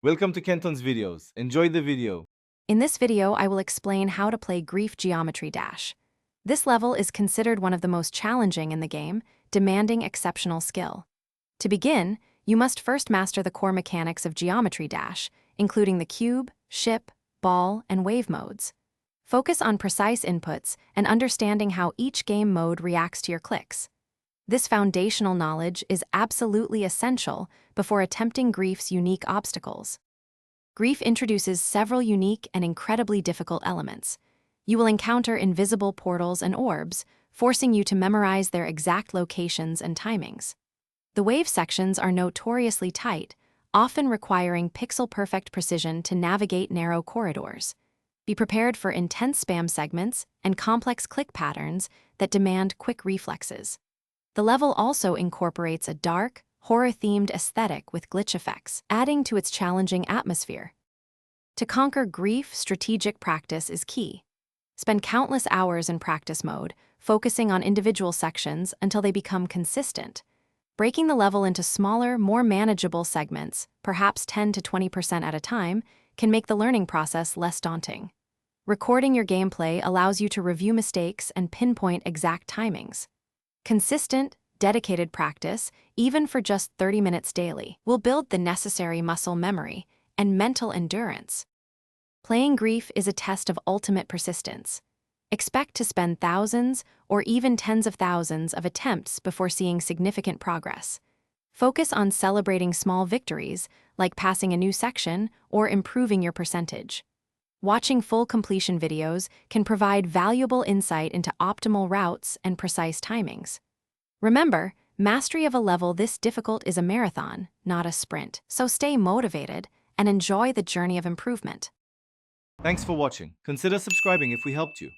Welcome to Kenton's videos. Enjoy the video. In this video, I will explain how to play Grief Geometry Dash. This level is considered one of the most challenging in the game, demanding exceptional skill. To begin, you must first master the core mechanics of Geometry Dash, including the cube, ship, ball, and wave modes. Focus on precise inputs and understanding how each game mode reacts to your clicks. This foundational knowledge is absolutely essential before attempting Grief's unique obstacles. Grief introduces several unique and incredibly difficult elements. You will encounter invisible portals and orbs, forcing you to memorize their exact locations and timings. The wave sections are notoriously tight, often requiring pixel-perfect precision to navigate narrow corridors. Be prepared for intense spam segments and complex click patterns that demand quick reflexes. The level also incorporates a dark, horror-themed aesthetic with glitch effects, adding to its challenging atmosphere. To conquer Grief, strategic practice is key. Spend countless hours in practice mode, focusing on individual sections until they become consistent. Breaking the level into smaller, more manageable segments, perhaps 10 to 20% at a time, can make the learning process less daunting. Recording your gameplay allows you to review mistakes and pinpoint exact timings. Consistent, dedicated practice, even for just 30 minutes daily, will build the necessary muscle memory and mental endurance. Playing Grief is a test of ultimate persistence. Expect to spend thousands or even tens of thousands of attempts before seeing significant progress. Focus on celebrating small victories, like passing a new section or improving your percentage. Watching full completion videos can provide valuable insight into optimal routes and precise timings. Remember, mastery of a level this difficult is a marathon, not a sprint, so stay motivated and enjoy the journey of improvement. Thanks for watching. Consider subscribing if we helped you.